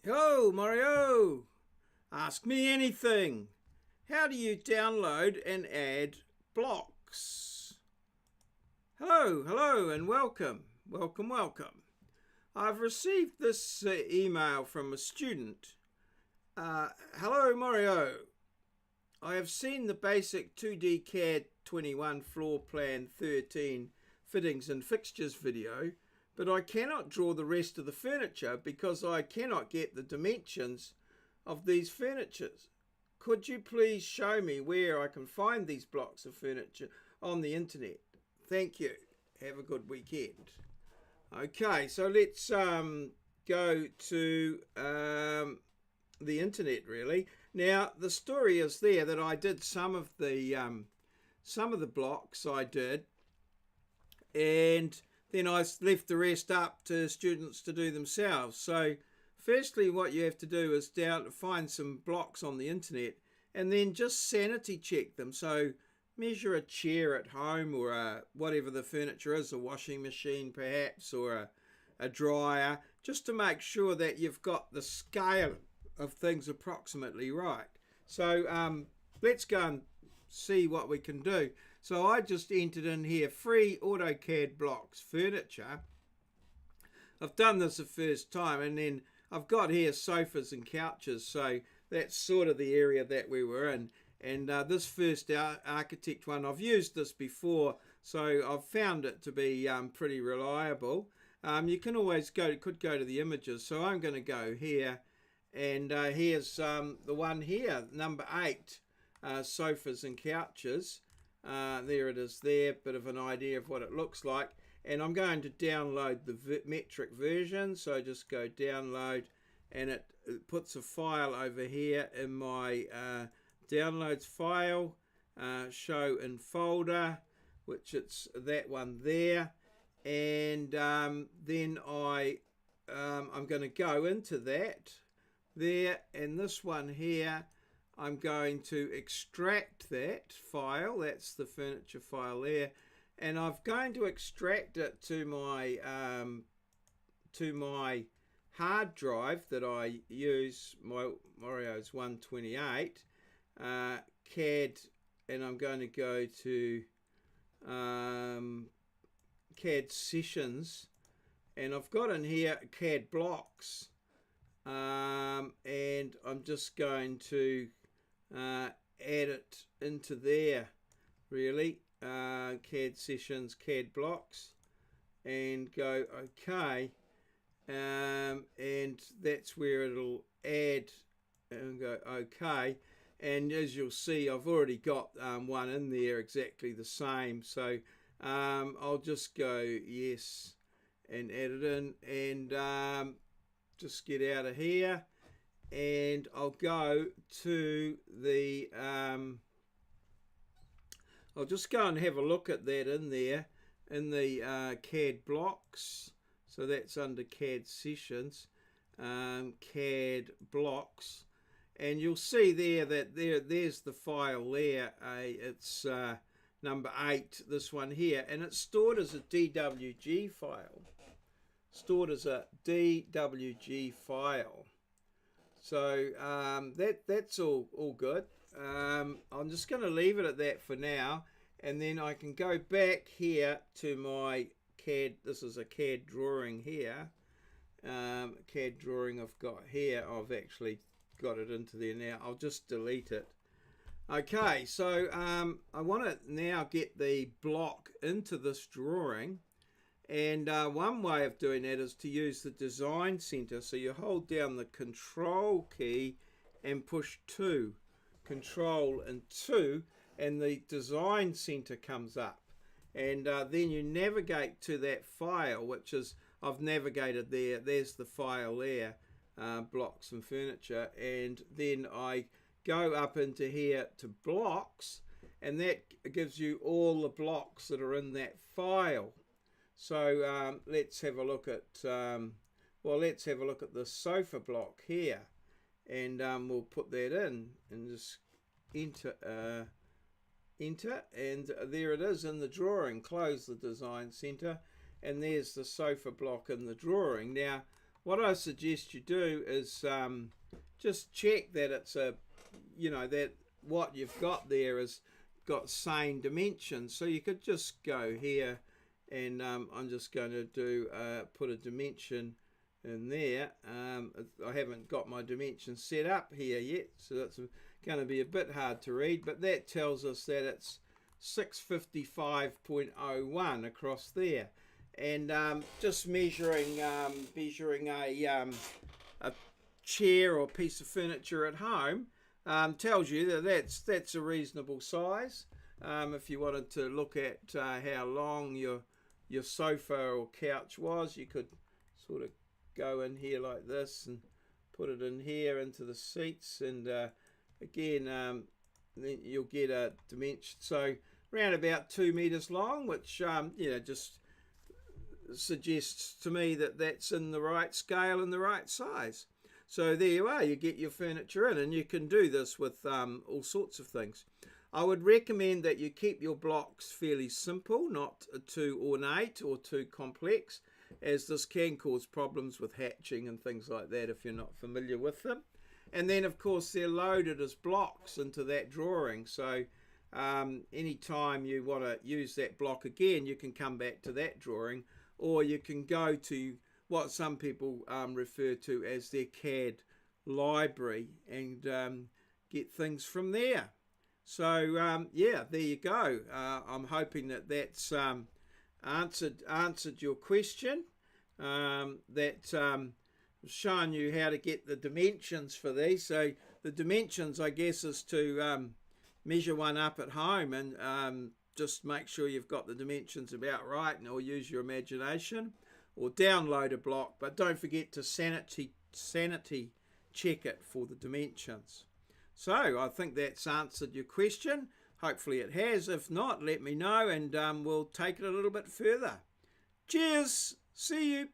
Yo, Mario! Ask me anything. How do you download and add blocks? Hello, and welcome. Welcome. I've received this email from a student. Hello, Mario. I have seen the basic 2D CAD 21 floor plan 13 fittings and fixtures video, but I cannot draw the rest of the furniture because I cannot get the dimensions of these furnitures. Could you please show me where I can find these blocks of furniture on the internet? Thank you. Have a good weekend. Okay, so let's go to the internet really. Now the story is there that I did some of the blocks I did, and then I left the rest up to students to do themselves. So firstly, what you have to do is find some blocks on the internet and then just sanity check them. So measure a chair at home, or whatever the furniture is, a washing machine perhaps, or a dryer, just to make sure that you've got the scale of things approximately right. So let's go and see what we can do. So I just entered in here free AutoCAD blocks furniture. I've done this the first time, and then I've got here sofas and couches, so that's sort of the area that we were in. And this first architect one, I've used this before, so I've found it to be pretty reliable. You can always could go to the images, so I'm going to go here, and here's the one here, number 8, sofas and couches. There it is there, bit of an idea of what it looks like. And I'm going to download the metric version, so just go download, and it puts a file over here in my downloads file, show in folder, which it's that one there. And then I'm going to go into that there, and this one here, I'm going to extract that file. That's the furniture file there, and I'm going to extract it to my hard drive that I use, my Maurieo's 128 CAD, and I'm going to go to CAD sessions, and I've got in here CAD blocks, and I'm just going to add it into there really, CAD sessions, CAD blocks, and go OK, and that's where it'll add, and go OK. And as you'll see, I've already got one in there exactly the same, so I'll just go yes and add it in, and just get out of here, and I'll go to the I'll just go and have a look at that in there in the CAD blocks. So that's under CAD sessions, CAD blocks, and you'll see there that there's the file there. It's number 8, this one here, and it's stored as a DWG file. So that's all good. I'm just going to leave it at that for now, and then I can go back here to my CAD. This is a CAD drawing here. CAD drawing I've got here. I've actually got it into there now. I'll just delete it. Okay, so I want to now get the block into this drawing. And one way of doing that is to use the design center. So you hold down the control key and push 2, control and 2, and the design center comes up. And then you navigate to that file, which is, I've navigated there. There's the file there, blocks and furniture. And then I go up into here to blocks, and that gives you all the blocks that are in that file. So let's have a look at let's have a look at the sofa block here, and we'll put that in and just enter, and there it is in the drawing. Close the design center, and there's the sofa block in the drawing. Now what I suggest you do is just check that it's that what you've got there has got same dimensions. So you could just go here, and I'm just going to do put a dimension in there. I haven't got my dimensions set up here yet, so that's going to be a bit hard to read, but that tells us that it's 655.01 across there. And just measuring a chair or piece of furniture at home tells you that that's a reasonable size. If you wanted to look at how long your sofa or couch was, you could sort of go in here like this and put it in here into the seats, and again then you'll get a dimension, so around about 2 meters long, which just suggests to me that that's in the right scale and the right size. So there you are, you get your furniture in, and you can do this with all sorts of things. I would recommend that you keep your blocks fairly simple, not too ornate or too complex, as this can cause problems with hatching and things like that if you're not familiar with them. And then of course they're loaded as blocks into that drawing, so anytime you want to use that block again, you can come back to that drawing, or you can go to what some people refer to as their CAD library and get things from there. So yeah, there you go. I'm hoping that that's answered your question, that shown you how to get the dimensions for these. So the dimensions, I guess, is to measure one up at home and just make sure you've got the dimensions about right, or use your imagination, or download a block, but don't forget to sanity check it for the dimensions. So I think that's answered your question. Hopefully it has. If not, let me know, and we'll take it a little bit further. Cheers. See you.